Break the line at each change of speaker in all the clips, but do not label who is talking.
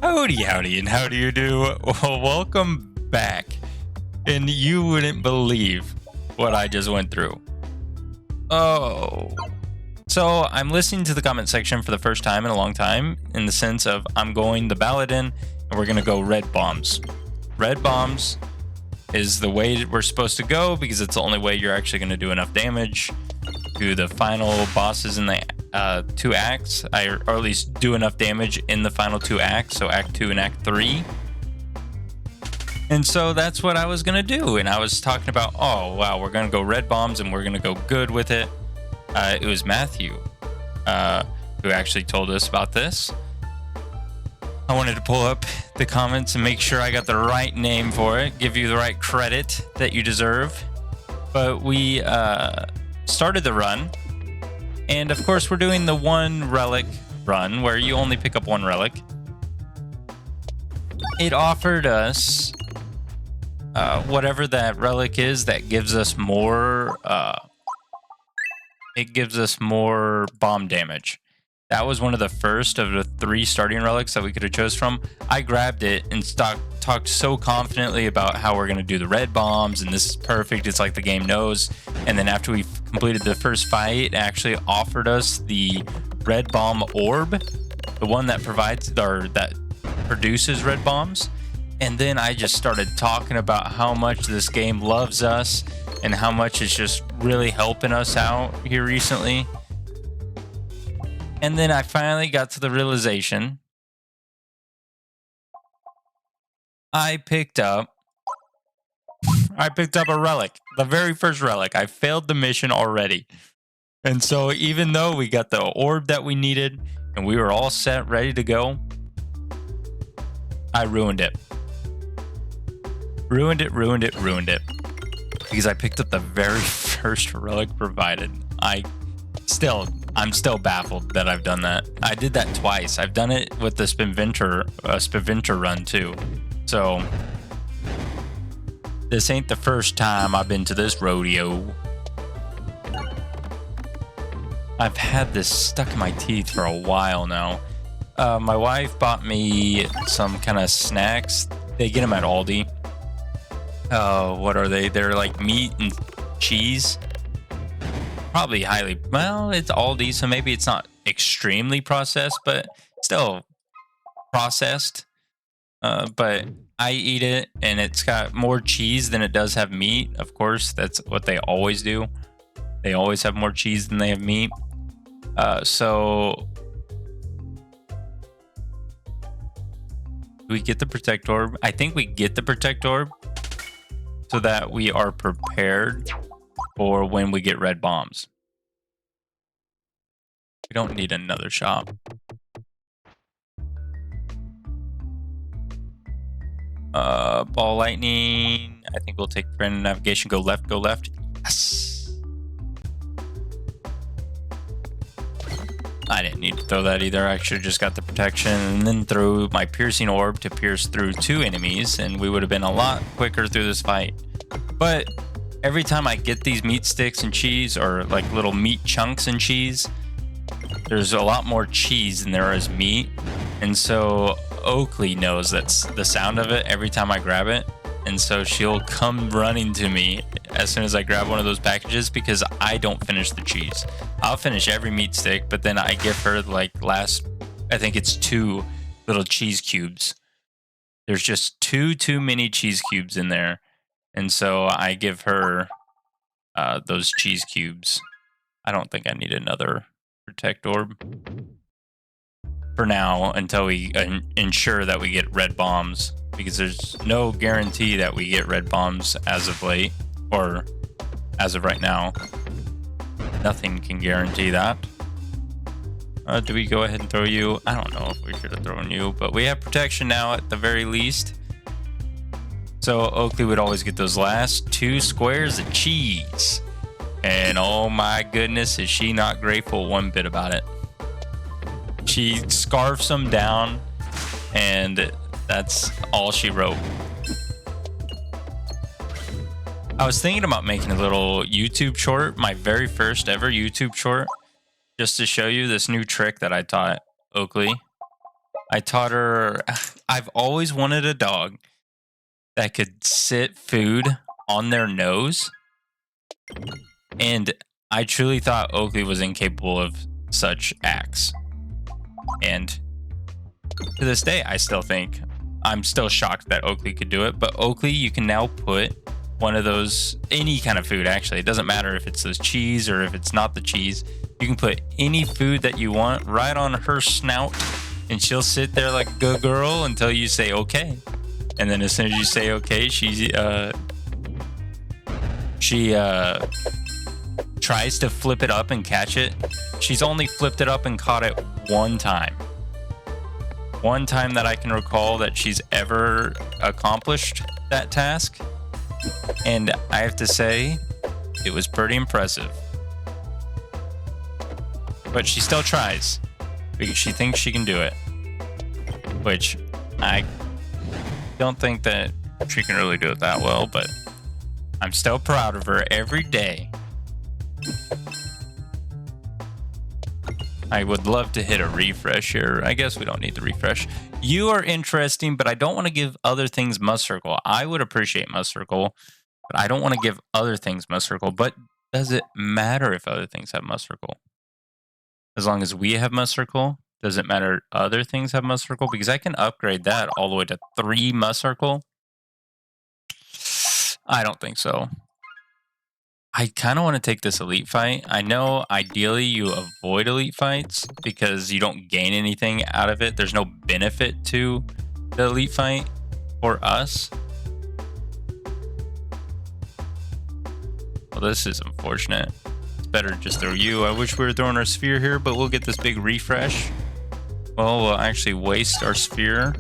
Howdy, howdy, and how do you do? Well, welcome back. And you wouldn't believe what I just went through. Oh. So I'm listening to the comment section for the first time in a long time, in the sense of I'm going the Balladin, and we're going to go red bombs. Red bombs is the way we're supposed to go because it's the only way you're actually going to do enough damage to the final bosses in the 2 acts, or at least do enough damage in the final 2 acts, so Act 2 and Act 3. And so that's what I was going to do, and I was talking about, oh wow, we're going to go red bombs and we're going to go good with it. It was Matthew who actually told us about this. I wanted to pull up the comments and make sure I got the right name for it, give you the right credit that you deserve. But we started the run, and of course we're doing the 1 relic run where you only pick up 1 relic. It offered us whatever that relic is that gives us more bomb damage. That was one of the first of the 3 starting relics that we could have chose from. I grabbed it and talked so confidently about how we're going to do the red bombs, and this is perfect. It's like the game knows. And then after we completed the first fight, it actually offered us the red bomb orb, the one that provides or that produces red bombs. And then I just started talking about how much this game loves us and how much it's just really helping us out here recently. And then I finally got to the realization. I picked up a relic, the very first relic. I failed the mission already. And so even though we got the orb that we needed and we were all set, ready to go, I ruined it. Ruined it. Because I picked up the very first relic provided. I'm still baffled that I've done that. I did that twice. I've done it with the Spinventor run too. So this ain't the first time I've been to this rodeo. I've had this stuck in my teeth for a while now. My wife bought me some kind of snacks. They get them at Aldi. What are they? They're like meat and cheese. Probably it's Aldi, so maybe it's not extremely processed, but still processed. But I eat it, and it's got more cheese than it does have meat. Of course, that's what they always do. They always have more cheese than they have meat. So we get the Protect Orb. I think we get the Protect Orb so that we are prepared for when we get red bombs. We don't need another shop. Ball lightning. I think we'll take random navigation. Go left. Yes. I didn't need to throw that either. I should have just got the protection and then threw my piercing orb to pierce through 2 enemies, and we would have been a lot quicker through this fight. But every time I get these meat sticks and cheese, or like little meat chunks and cheese, there's a lot more cheese than there is meat. And so Oakley knows that's the sound of it every time I grab it. And so she'll come running to me as soon as I grab one of those packages because I don't finish the cheese. I'll finish every meat stick, but then I give her I think it's 2 little cheese cubes. There's just too many cheese cubes in there. And so I give her those cheese cubes. I don't think I need another Protect Orb for now until we ensure that we get red bombs, because there's no guarantee that we get red bombs as of late, or as of right now. Nothing can guarantee that. Do we go ahead and throw you? I don't know if we should have thrown you, but we have protection now at the very least. So Oakley would always get those last 2 squares of cheese. And oh my goodness, is she not grateful one bit about it. She scarfs them down, and that's all she wrote. I was thinking about making a little YouTube short, my very first ever YouTube short, just to show you this new trick that I taught Oakley. I taught her, I've always wanted a dog that could sit food on their nose. And I truly thought Oakley was incapable of such acts. And to this day, I still think, I'm still shocked that Oakley could do it. But Oakley, you can now put one of those, any kind of food actually. It doesn't matter if it's the cheese or if it's not the cheese. You can put any food that you want right on her snout, and she'll sit there like a good girl until you say okay. And then as soon as you say okay, she tries to flip it up and catch it. She's only flipped it up and caught it one time. One time that I can recall that she's ever accomplished that task. And I have to say, it was pretty impressive. But she still tries because she thinks she can do it. Which I don't think that she can really do it that well, but I'm still proud of her every day. I would love to hit a refresh here. I guess we don't need the refresh. You are interesting, but I don't want to give other things must circle. I would appreciate must circle, but I don't want to give other things must circle. But does it matter if other things have must circle? As long as we have must circle, does it matter other things have must circle? Because I can upgrade that all the way to 3 must circle. I don't think so. I kind of want to take this elite fight. I know ideally you avoid elite fights because you don't gain anything out of it. There's no benefit to the elite fight for us. Well, this is unfortunate. It's better to just throw you. I wish we were throwing our sphere here, but we'll get this big refresh. Well, we'll actually waste our sphere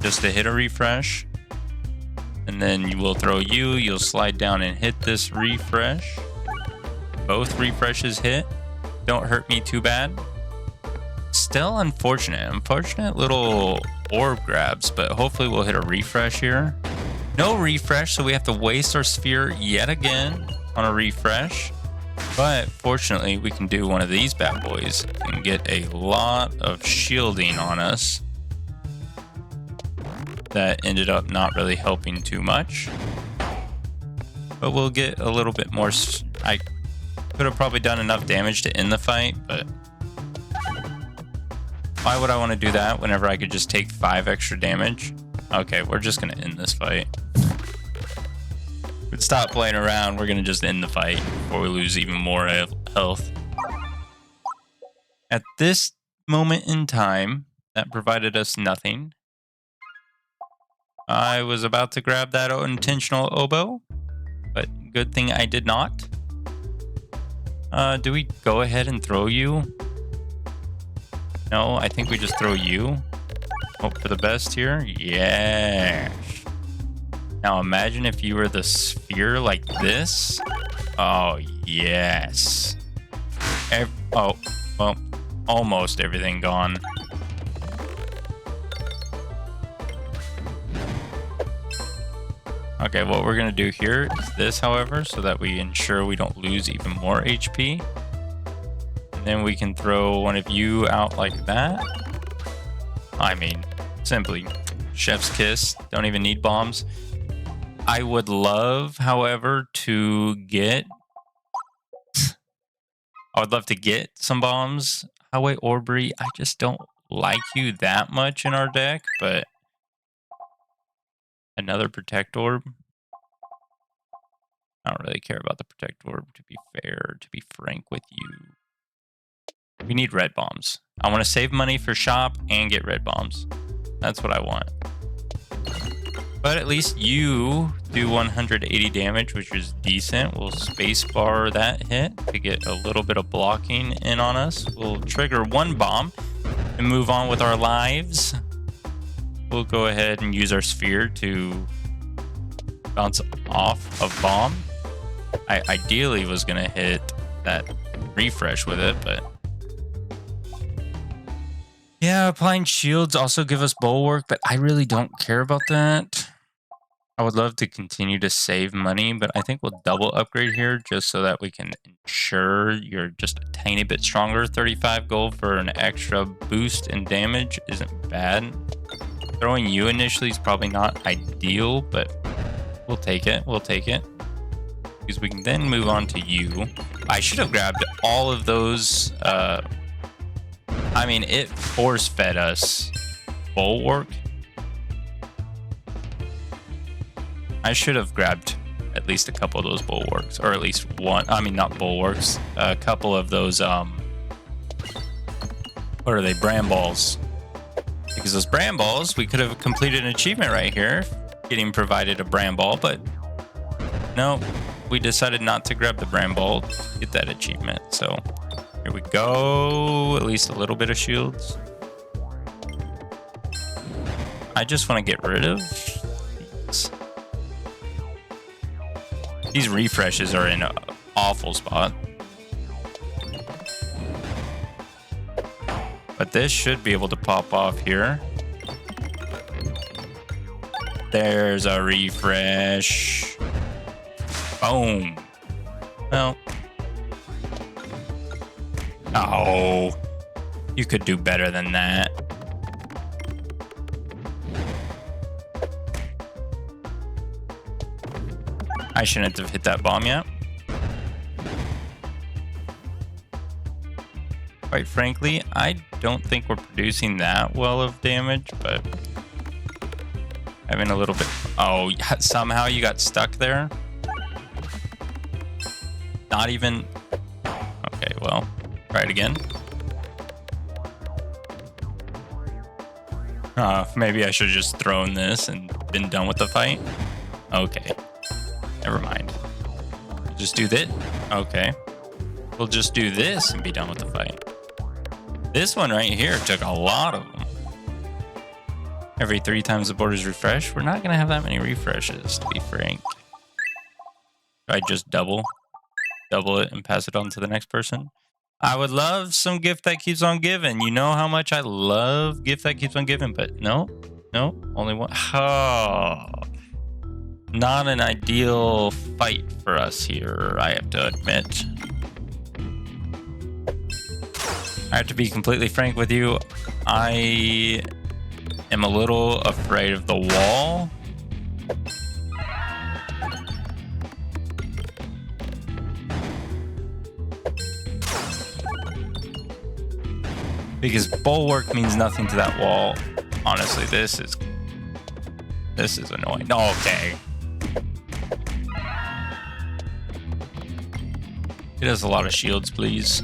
just to hit a refresh. And then we'll throw you. You'll slide down and hit this refresh. Both refreshes hit. Don't hurt me too bad. Still unfortunate. Unfortunate little orb grabs, but hopefully we'll hit a refresh here. No refresh, so we have to waste our sphere yet again on a refresh. But fortunately, we can do one of these bad boys and get a lot of shielding on us. That ended up not really helping too much. But we'll get a little bit more. I could have probably done enough damage to end the fight, but why would I want to do that whenever I could just take 5 extra damage? Okay, we're just going to end this fight. We'd stop playing around. We're going to just end the fight before we lose even more health. At this moment in time, that provided us nothing. I was about to grab that unintentional oboe, but good thing I did not. Do we go ahead and throw you? No, I think we just throw you. Hope for the best here. Yeah. Now imagine if you were the sphere like this. Oh, yes. Oh, well, almost everything gone. Okay, what we're going to do here is this, however, so that we ensure we don't lose even more HP. And then we can throw one of you out like that. I mean, simply chef's kiss. Don't even need bombs. I would love, however, to get... I would love to get some bombs. Highway Aubrey, I just don't like you that much in our deck, but... Another Protect Orb. I don't really care about the Protect Orb, to be fair, to be frank with you. We need red bombs. I want to save money for shop and get red bombs. That's what I want. But at least you do 180 damage, which is decent. We'll spacebar that hit to get a little bit of blocking in on us. We'll trigger 1 bomb and move on with our lives. We'll go ahead and use our sphere to bounce off a bomb. I ideally was going to hit that refresh with it, but... Yeah, applying shields also give us bulwark, but I really don't care about that. I would love to continue to save money, but I think we'll double upgrade here just so that we can ensure you're just a tiny bit stronger. 35 gold for an extra boost in damage isn't bad. Throwing you initially is probably not ideal, but we'll take it. We'll take it. Because we can then move on to you. I should have grabbed all of those. I mean, it force-fed us Bulwark. I should have grabbed at least a couple of those Bulwarks, or at least one. I mean, not Bulwarks. A couple of those, what are they? Bramballs. Because those Bramballs, we could have completed an achievement right here, getting provided a Bramball, but no, we decided not to grab the Bramball to get that achievement. So here we go. At least a little bit of shields. I just want to get rid of these. These refreshes are in an awful spot. But this should be able to pop off here. There's a refresh. Boom. Well. Oh. You could do better than that. I shouldn't have hit that bomb yet. Quite frankly, I don't think we're producing that well of damage, but having a little bit. Oh, somehow you got stuck there. Not even. Okay, well, try it again. Maybe I should have just thrown this and been done with the fight. Okay, never mind. Just do that. Okay, we'll just do this and be done with the fight. This one right here took a lot of them. Every 3 times the borders refresh. We're not going to have that many refreshes, to be frank. I just double it and pass it on to the next person. I would love some gift that keeps on giving. You know how much I love gift that keeps on giving, but no, only one. Oh, not an ideal fight for us here, I have to admit. I have to be completely frank with you. I am a little afraid of the wall. Because bulwark means nothing to that wall. Honestly, this is annoying. Okay. It has a lot of shields, please.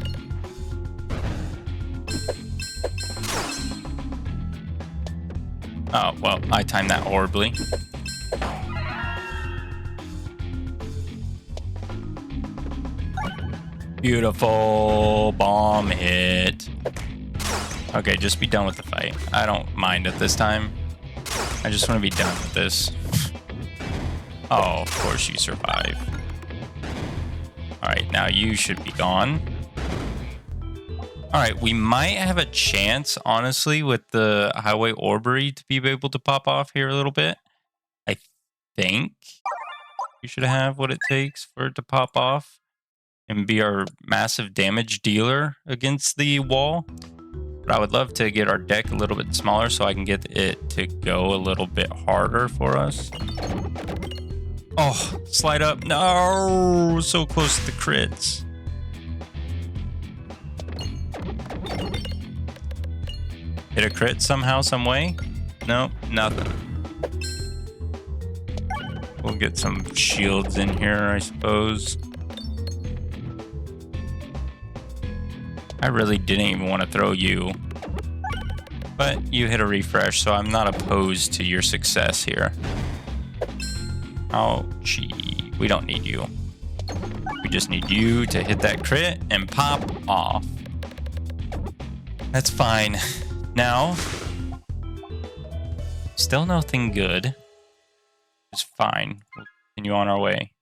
Oh, well, I timed that horribly. Beautiful bomb hit. Okay, just be done with the fight. I don't mind it this time. I just want to be done with this. Oh, of course you survive. Alright, now you should be gone. Alright, we might have a chance, honestly, with the highway orbery to be able to pop off here a little bit. I think we should have what it takes for it to pop off and be our massive damage dealer against the wall. But I would love to get our deck a little bit smaller so I can get it to go a little bit harder for us. Oh, slide up. No, so close to the crits. Hit a crit somehow, some way? No, nothing. We'll get some shields in here, I suppose. I really didn't even want to throw you. But you hit a refresh, so I'm not opposed to your success here. Oh, gee. We don't need you. We just need you to hit that crit and pop off. That's fine. Now, still nothing good. It's fine. We'll continue on our way.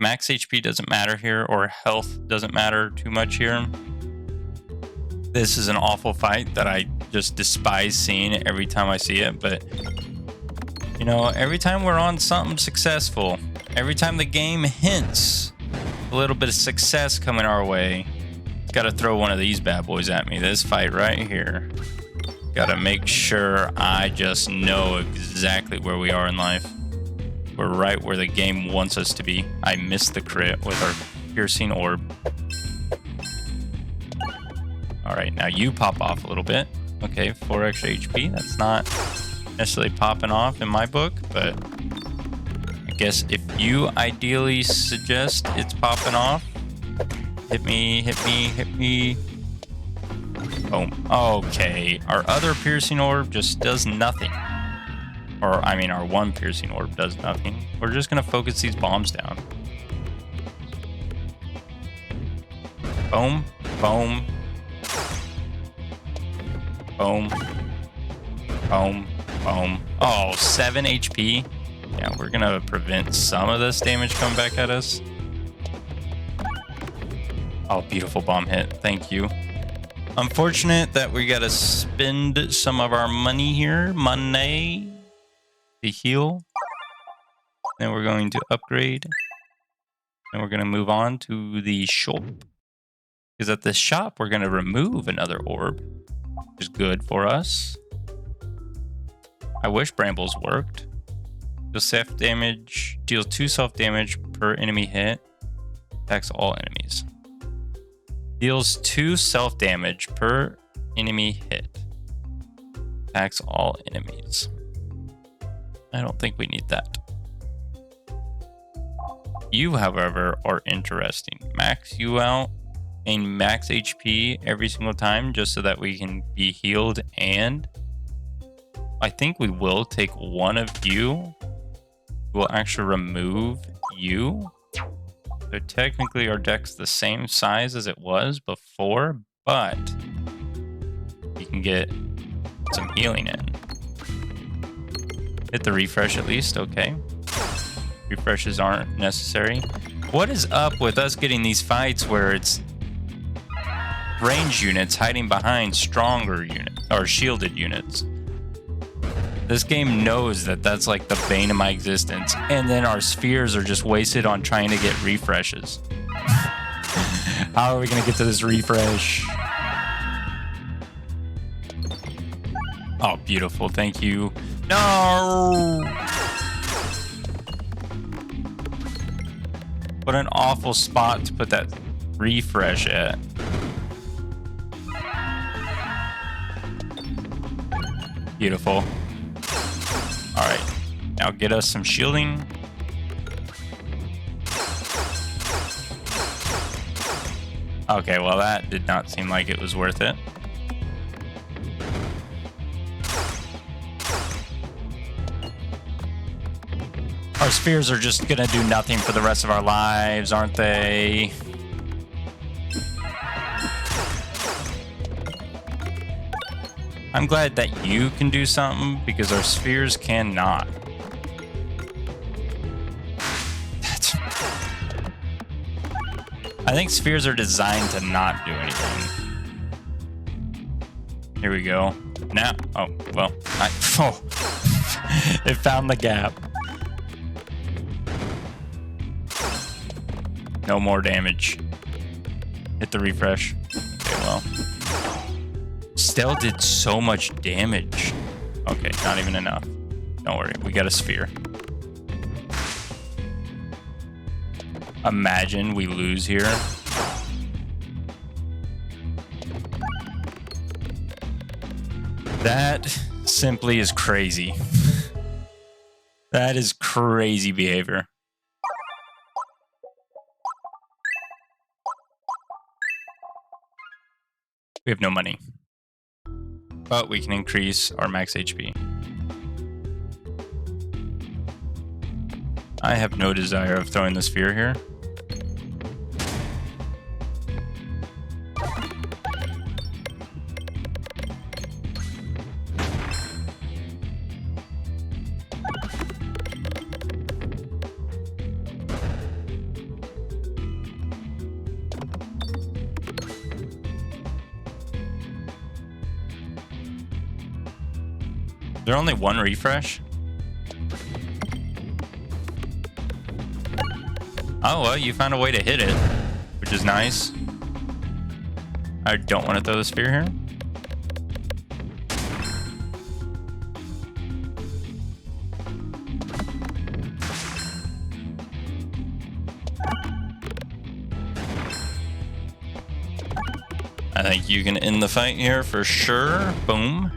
Max HP doesn't matter here, or health doesn't matter too much here. This is an awful fight that I just despise seeing every time I see it, but you know, every time we're on something successful, every time the game hints a little bit of success coming our way, gotta throw one of these bad boys at me. This fight right here. Gotta make sure I just know exactly where we are in life. We're right where the game wants us to be. I missed the crit with our piercing orb. All right, now you pop off a little bit. Okay, 4 extra HP. That's not necessarily popping off in my book, but I guess if you ideally suggest it's popping off, hit me, hit me, hit me. Boom. Okay, our other piercing orb just does nothing. Or, I mean, our one piercing orb does nothing. We're just gonna focus these bombs down. Boom, boom. Boom. Boom. Boom. Oh, 7 HP. Yeah, we're gonna prevent some of this damage coming back at us. Oh, beautiful bomb hit. Thank you. Unfortunate that we gotta spend some of our money here. Money. To heal. Then we're going to upgrade. And we're gonna move on to the shop. Because at the shop, we're gonna remove another orb. Which is good for us. I wish Brambles worked. Deals self damage. Deals 2 self damage per enemy hit. Attacks all enemies. Deals 2 self damage per enemy hit. Attacks all enemies. I don't think we need that. You, however, are interesting. Max you out. Gain max HP every single time just so that we can be healed, and I think we will take one of you. We'll actually remove you. So technically our deck's the same size as it was before, but you can get some healing in. Hit the refresh at least, okay. Refreshes aren't necessary. What is up with us getting these fights where it's range units hiding behind stronger units or shielded units? This game knows that that's like the bane of my existence, and then our spheres are just wasted on trying to get refreshes. How are we gonna get to this refresh? Oh, beautiful, thank you. No! What an awful spot to put that refresh at. Beautiful. All right, now get us some shielding. Okay, well that did not seem like it was worth it. Our spheres are just gonna do nothing for the rest of our lives, aren't they? I'm glad that you can do something because our spheres cannot. I think spheres are designed to not do anything. Here we go. Now, oh, well, it found the gap. No more damage. Hit the refresh. Okay, well. Still did so much damage. Okay, not even enough. Don't worry, we got a sphere. Imagine we lose here. That simply is crazy. That is crazy behavior. We have no money, but we can increase our max HP. I have no desire of throwing the sphere here. Is there only one refresh? Oh, well, you found a way to hit it, which is nice. I don't want to throw the sphere here. I think you can end the fight here for sure. Boom.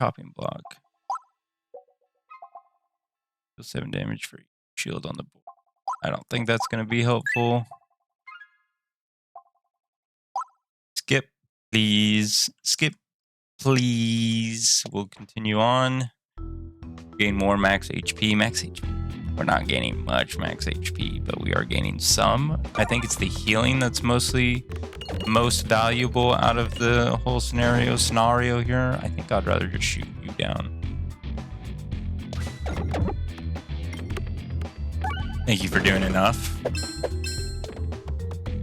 Chopping block. Deal 7 damage for shield on the board. I don't think that's going to be helpful. Skip, please. Skip, please. We'll continue on. Gain more max HP. Max HP. We're not gaining much max HP, but we are gaining some. I think it's the healing that's most valuable out of the whole scenario here. I think I'd rather just shoot you down. Thank you for doing enough.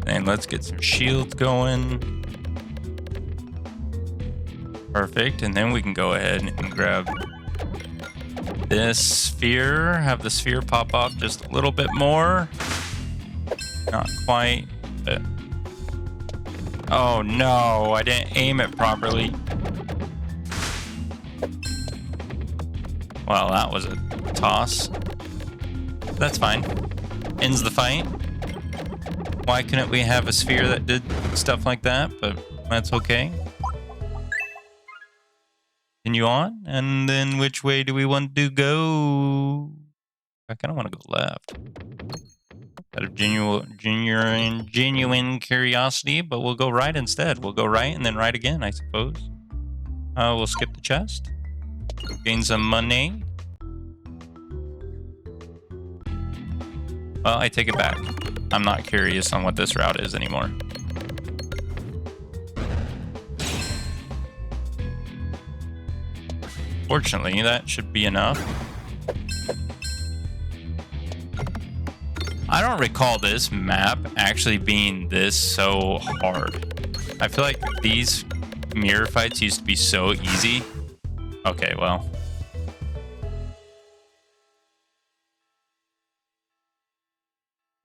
And let's get some shields going. Perfect. And then we can go ahead and grab this sphere. Have the sphere pop off just a little bit more. Not quite. But... oh no, I didn't aim it properly. Well, that was a toss. That's fine. Ends the fight. Why couldn't we have a sphere that did stuff like that? But that's okay. Continue on. And then which way do we want to go? I kind of want to go left. Out of genuine curiosity, but we'll go right instead. We'll go right and then right again, I suppose. We'll skip the chest. Gain some money. Well, I take it back. I'm not curious on what this route is anymore. Fortunately, that should be enough. I don't recall this map actually being this so hard. I feel like these mirror fights used to be so easy. Okay, well.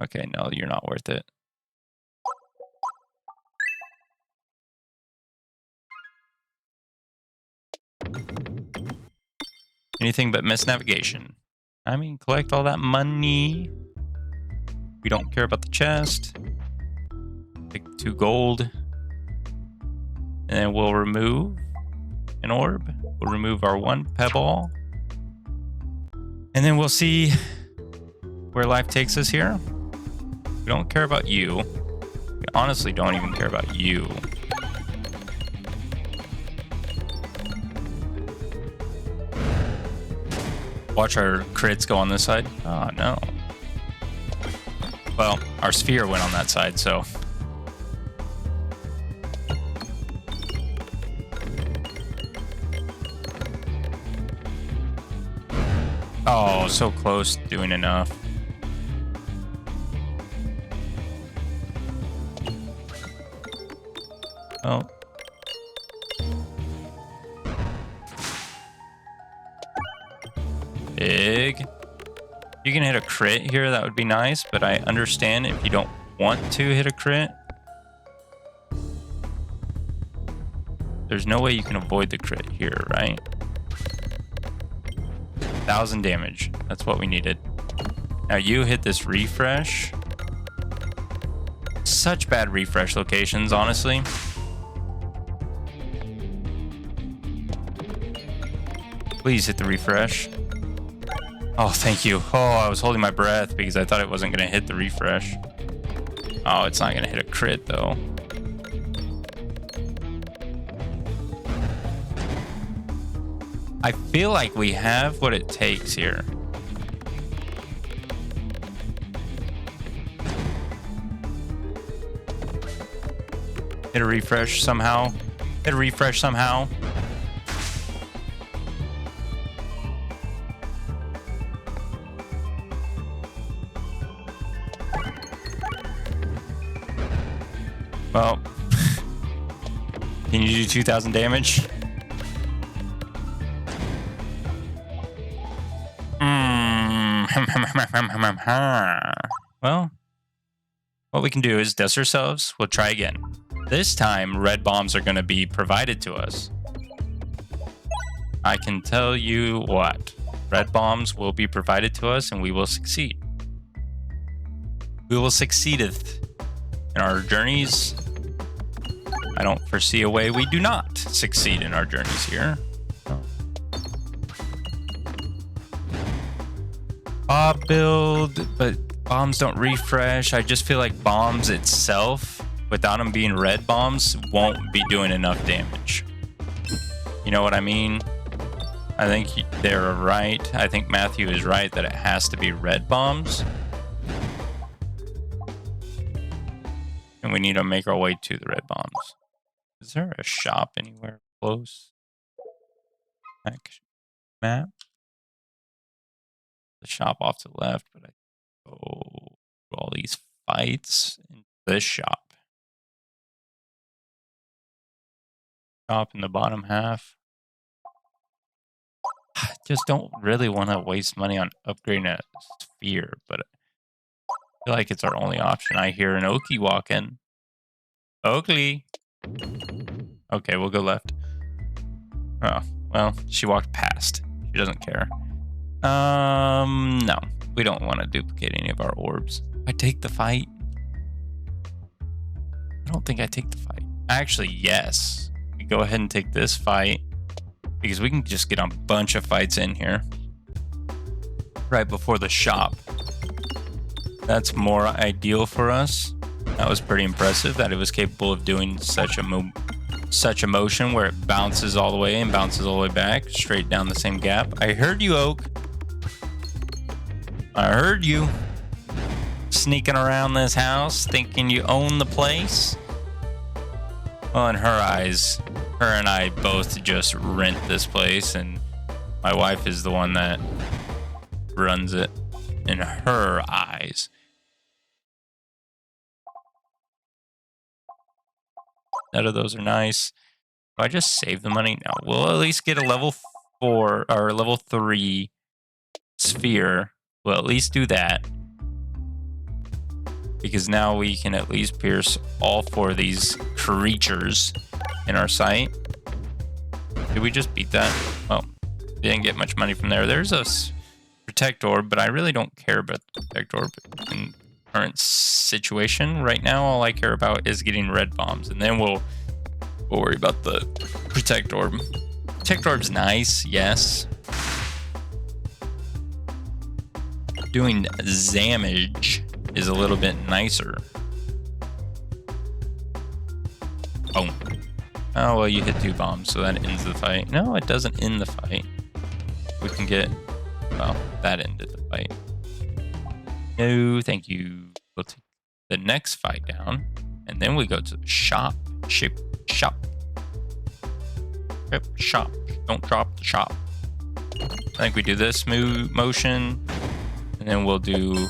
Okay, no, you're not worth it. Anything but miss navigation. I mean, collect all that money. We don't care about the chest. Take 2 gold. And then we'll remove an orb. We'll remove our 1 pebble. And then we'll see where life takes us here. We don't care about you. We honestly don't even care about you. Watch our crits go on this side. Oh, no. Well, our sphere went on that side, so... oh, so close to doing enough. Oh. Big. You can hit a crit here, that would be nice, but I understand if you don't want to hit a crit. There's no way you can avoid the crit here, right? 1,000 damage. That's what we needed. Now you hit this refresh. Such bad refresh locations, honestly. Please hit the refresh. Oh, thank you. Oh, I was holding my breath because I thought it wasn't going to hit the refresh. Oh, it's not going to hit a crit, though. I feel like we have what it takes here. Hit a refresh somehow. Hit a refresh somehow. Well, can you do 2,000 damage? Well, what we can do is dust ourselves. We'll try again. This time, red bombs are going to be provided to us. I can tell you what. Red bombs will be provided to us and we will succeed. We will succeedeth in our journeys. I don't foresee a way we do not succeed in our journeys here. Bob build, but bombs don't refresh. I just feel like bombs itself, without them being red bombs, won't be doing enough damage. You know what I mean? I think they're right. I think Matthew is right that it has to be red bombs. And we need to make our way to the red bombs. Is there a shop anywhere close? Map? The shop off to the left, but I go through all these fights into this shop. Shop in the bottom half. I just don't really want to waste money on upgrading a sphere, but I feel like it's our only option. I hear an Oakley walk in. Oakley! Okay, we'll go left. Oh, well, she walked past. She doesn't care. No. We don't want to duplicate any of our orbs. I take the fight. I don't think I take the fight. Actually, yes. We go ahead and take this fight because we can just get a bunch of fights in here right before the shop. That's more ideal for us. That was pretty impressive that it was capable of doing such a motion where it bounces all the way and bounces all the way back straight down the same gap. I heard you, Oak. I heard you sneaking around this house thinking you own the place. Well, in her eyes, her and I both just rent this place, and my wife is the one that runs it in her eyes. None of those are nice. If I just save the money now, we'll at least get a level 4 or level 3 sphere. We'll at least do that. Because now we can at least pierce all 4 of these creatures in our sight. Did we just beat that? Well, didn't get much money from there. There's a protect orb, but I really don't care about the protect orb in current situation. Right now, all I care about is getting red bombs, and then we'll worry about the protect orb. Protect orb's nice, yes. Doing damage is a little bit nicer. Oh. Oh, well, you hit 2 bombs, so that ends the fight. No, it doesn't end the fight. We can get... Well, that ended the fight. No, thank you. We'll take the next fight down, and then we go to the shop. Shop. Yep, shop. Don't drop the shop. I think we do this motion, and then we'll do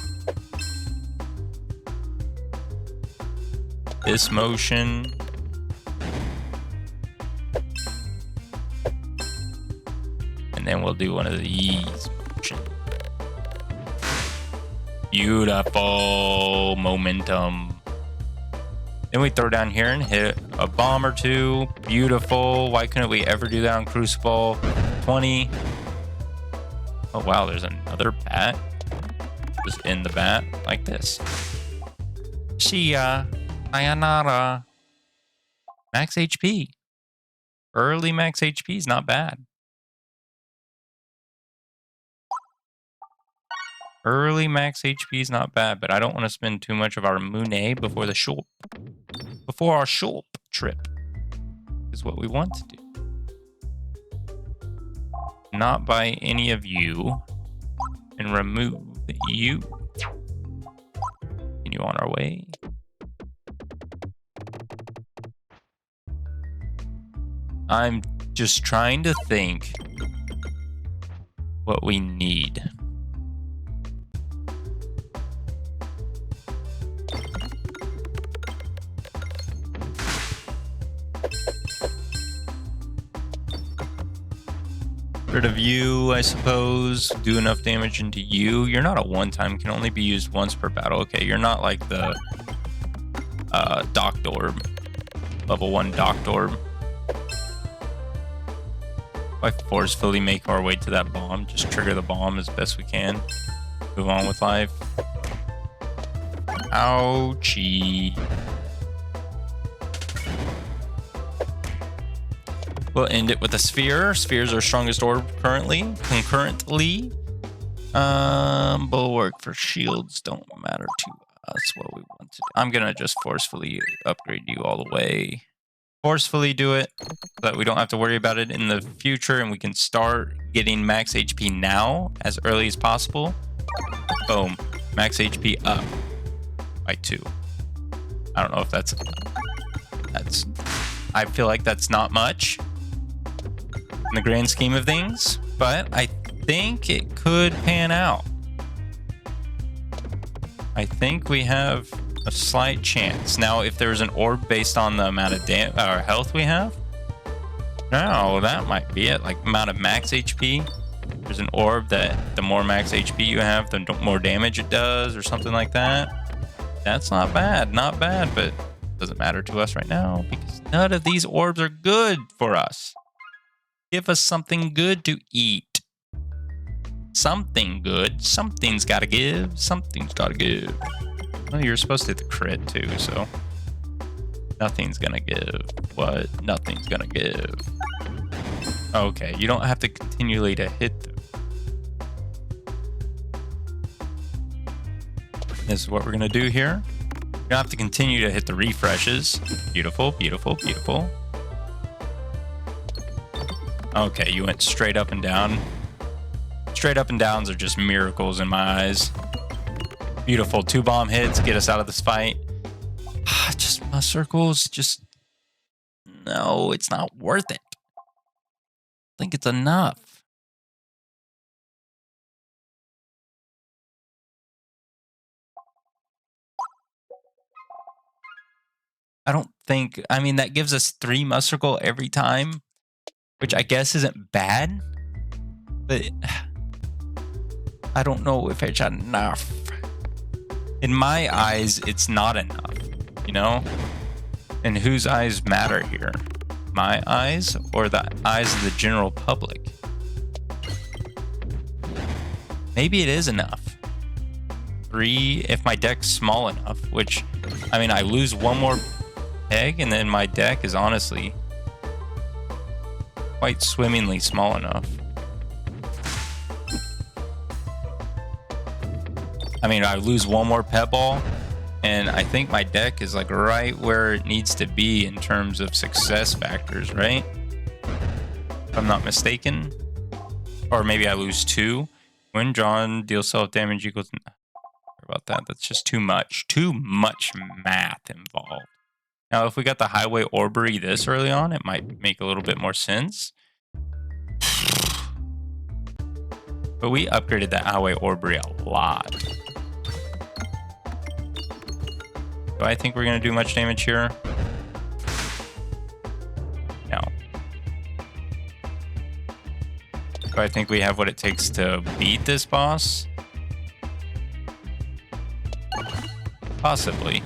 this motion. And then we'll do one of these motions. Beautiful momentum. Then we throw down here and hit a bomb or 2. Beautiful. Why couldn't we ever do that on Crucible? 20. Oh, wow. There's another bat. Just in the bat like this. See ya. Sayonara. Max HP. Early max HP is not bad. Early max HP is not bad, but I don't want to spend too much of our Monet before the shop. Before our shop trip is what we want to do. Not buy any of you and remove you. Continue on our way. I'm just trying to think what we need. Rid of you, I suppose. Do enough damage into you. You're not a one-time. Can only be used once per battle. Okay, you're not like the Docked Orb. Level 1 Docked Orb. I forcefully make our way to that bomb. Just trigger the bomb as best we can. Move on with life. Ouchie. We'll end it with a sphere. Sphere's our strongest orb currently. Concurrently. Bulwark for shields don't matter to us what we want to do. I'm gonna just forcefully upgrade you all the way. Forcefully do it so that we don't have to worry about it in the future and we can start getting max HP now as early as possible. Boom. Max HP up by 2. I don't know if that's I feel like that's not much in the grand scheme of things, but I think it could pan out. I think we have a slight chance. Now, if there's an orb based on the amount of health we have, no, that might be it. Like amount of max HP. There's an orb that the more max HP you have, the more damage it does, or something like that. That's not bad, but it doesn't matter to us right now because none of these orbs are good for us. Give us something good to eat. Something good. Something's gotta give. Something's gotta give. Well, you're supposed to hit the crit too, so nothing's gonna give. What? Nothing's gonna give. Okay, you don't have to continually to hit them. This is what we're gonna do here. You don't have to continue to hit the refreshes. Beautiful, beautiful, beautiful. Okay, you went straight up and down. Straight up and downs are just miracles in my eyes. Beautiful. 2 bomb hits, get us out of this fight. Just my circles, just... No, it's not worth it. I think it's enough. I don't think... I mean, that gives us 3 Muscle every time, which I guess isn't bad, but I don't know if it's enough. In my eyes, it's not enough, you know? And whose eyes matter here? My eyes or the eyes of the general public? Maybe it is enough. 3 if my deck's small enough, which, I mean, I lose 1 more peg and then my deck is honestly quite swimmingly small enough. I mean, I lose 1 more pet ball, and I think my deck is like right where it needs to be in terms of success factors, right? If I'm not mistaken. Or maybe I lose 2. When drawn, deal self-damage equals... Sorry about that. That's just too much. Too much math involved. Now, if we got the Highway Orbery this early on, it might make a little bit more sense. But we upgraded that Highway Orbery a lot. Do I think we're going to do much damage here? No. Do I think we have what it takes to beat this boss? Possibly.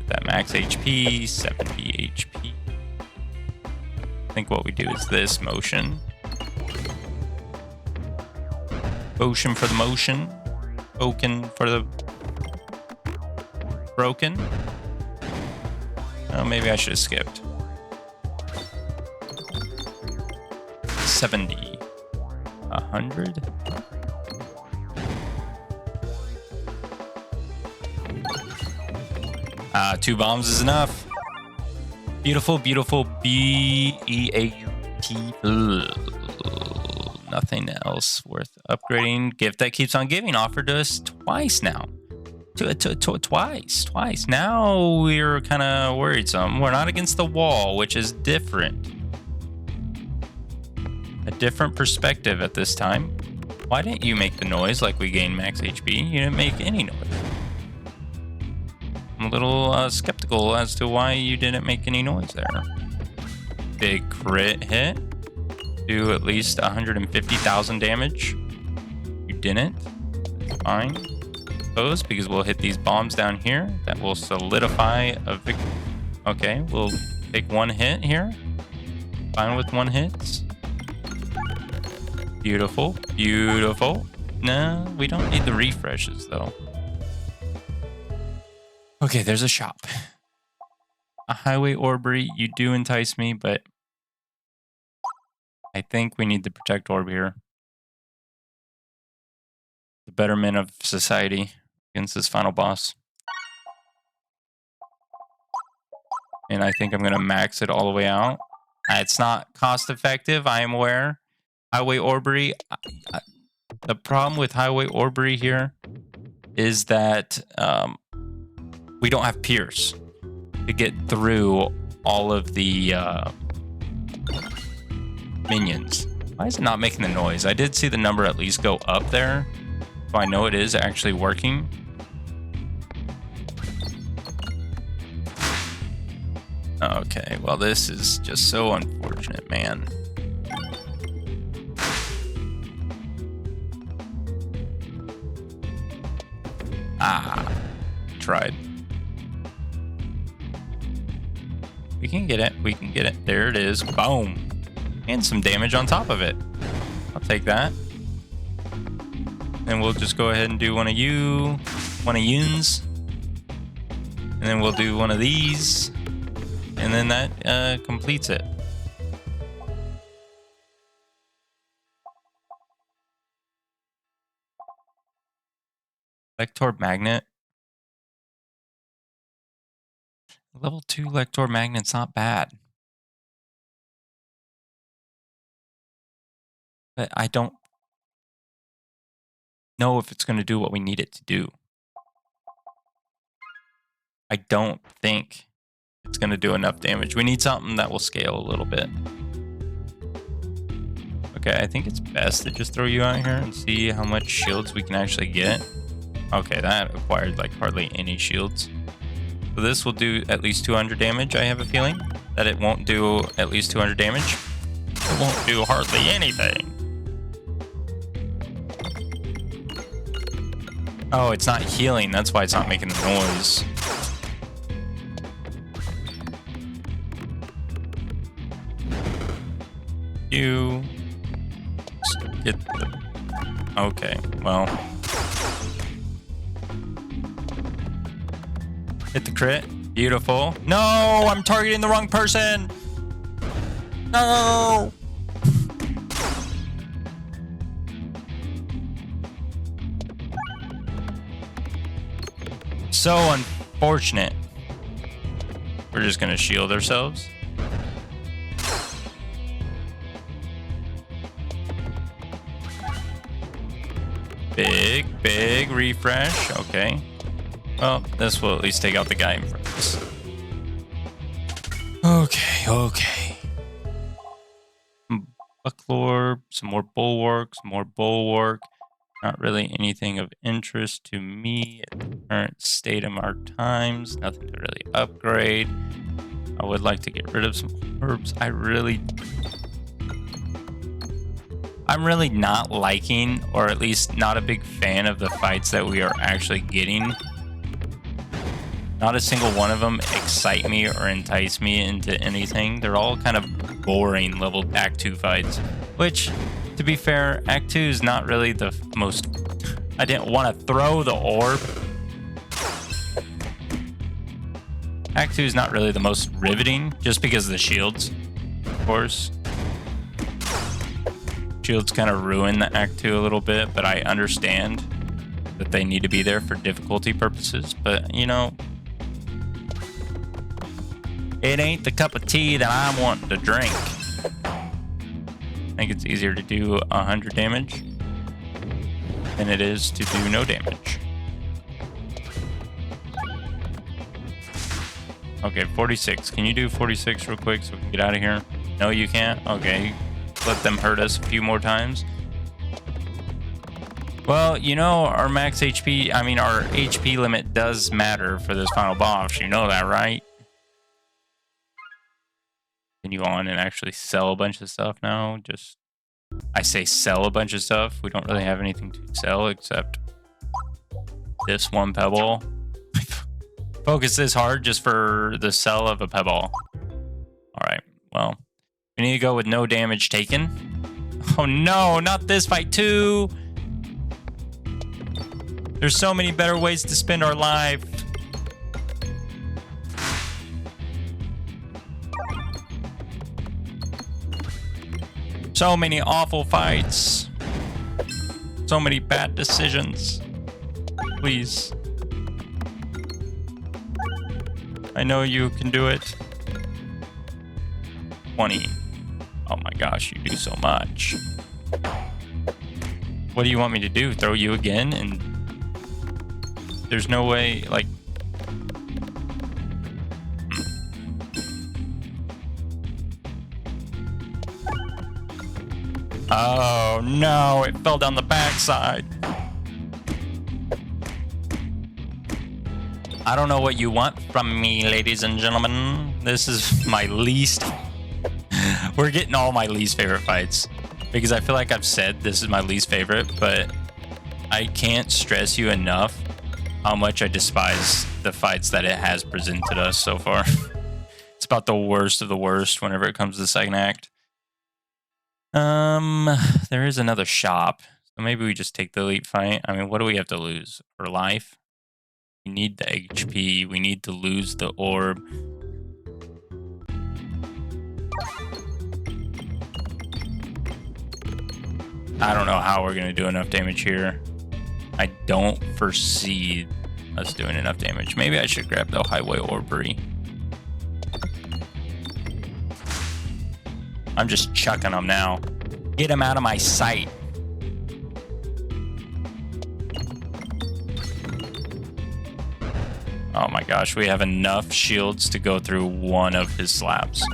That max HP, 70 HP. I think what we do is this motion. Motion for the motion. Broken for the broken. Oh, maybe I should have skipped. 70. 100. Two bombs is enough. Beautiful, beautiful. B-E-A-U-T. Nothing else worth upgrading. Gift that keeps on giving offered to us twice now. Twice. Now we're kind of worried some. We're not against the wall, which is different. A different perspective at this time. Why didn't you make the noise like we gained max HP? You didn't make any noise. I'm a little skeptical as to why you didn't make any noise there. Big crit hit. Do at least 150,000 damage. You didn't. Fine. Those because we'll hit these bombs down here. That will solidify a victory. Okay, we'll take 1 hit here. Fine with 1 hit. Beautiful. Beautiful. No, we don't need the refreshes though. Okay, there's a shop. A highway orbery, you do entice me, but I think we need the protect orb here. The betterment of society against this final boss. And I think I'm going to max it all the way out. It's not cost effective, I am aware. Highway orbery. The problem with highway orbery here is that we don't have pierce to get through all of the minions. Why is it not making the noise? I did see the number at least go up there, so I know it is actually working. Okay, well this is just so unfortunate, man. Tried. We can get it. We can get it. There it is. Boom. And some damage on top of it. I'll take that. And we'll just go ahead and do one of yuns. And then we'll do one of these. And then that completes it. Lector Magnet. Level 2 Lector Magnet's not bad. But I don't know if it's going to do what we need it to do. I don't think it's going to do enough damage. We need something that will scale a little bit. Okay, I think it's best to just throw you out here and see how much shields we can actually get. Okay, that acquired like hardly any shields. So this will do at least 200 damage, I have a feeling. That it won't do at least 200 damage. It won't do hardly anything. Oh, it's not healing. That's why it's not making the noise. You get the... Okay, well... Hit the crit. Beautiful. No, I'm targeting the wrong person. No. So unfortunate. We're just going to shield ourselves. Big refresh. Okay. Well, this will at least take out the guy in front of us. Okay. Bucklore, some more bulwark. Not really anything of interest to me at the current state of our times. Nothing to really upgrade. I would like to get rid of some orbs. I'm really not liking, or at least not a big fan of the fights that we are actually getting. Not a single one of them excite me or entice me into anything. They're all kind of boring level Act 2 fights, which, to be fair, Act 2 is not really the most... I didn't want to throw the orb. Act 2 is not really the most riveting, just because of the shields, of course. Shields kind of ruin the Act 2 a little bit, but I understand that they need to be there for difficulty purposes. But, you know, it ain't the cup of tea that I'm wanting to drink. I think it's easier to do 100 damage than it is to do no damage. Okay, 46. Can you do 46 real quick so we can get out of here? No, you can't? Okay. Let them hurt us a few more times. Well, you know, our max HP, I mean, our HP limit does matter for this final boss. You know that, right? Continue on and actually sell a bunch of stuff now. Just, I say sell a bunch of stuff. We don't really have anything to sell except this one pebble. Focus this hard just for the sell of a pebble. All right, well, we need to go with no damage taken. Oh no, not this fight too. There's so many better ways to spend our life. So many awful fights. So many bad decisions. Please. I know you can do it. 20. Oh my gosh, you do so much. What do you want me to do? Throw you again? And there's no way, like... Oh no, it fell down the backside. I don't know what you want from me, ladies and gentlemen. This is my least... We're getting all my least favorite fights. Because I feel like I've said this is my least favorite, but I can't stress you enough how much I despise the fights that it has presented us so far. It's about the worst of the worst whenever it comes to the second act. There is another shop. So maybe we just take the elite fight. I mean, what do we have to lose? For life? We need the HP. We need to lose the orb. I don't know how we're going to do enough damage here. I don't foresee us doing enough damage. Maybe I should grab the highway orbery. I'm just chucking them now. Get them out of my sight. Oh my gosh, we have enough shields to go through one of his slabs.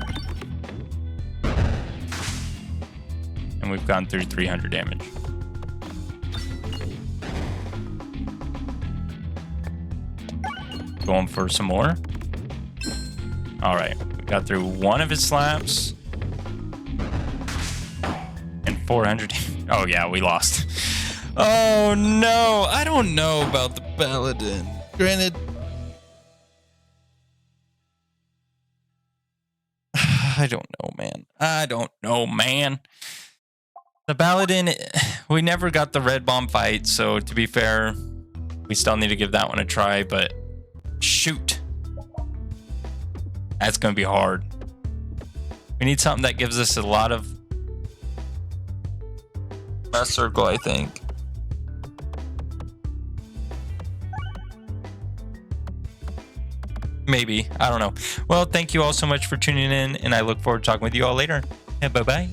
And we've gone through 300 damage. Going for some more. All right, we got through one of his slabs. And 400. Oh yeah, we lost. Oh no, I don't know about the Balladin. Granted, I don't know, man. I don't know, man. The Balladin, we never got the red bomb fight, so to be fair, we still need to give that one a try, but shoot. That's going to be hard. We need something that gives us a lot of mass circle, I think. Maybe. I don't know. Well, thank you all so much for tuning in, and I look forward to talking with you all later. Yeah, bye-bye.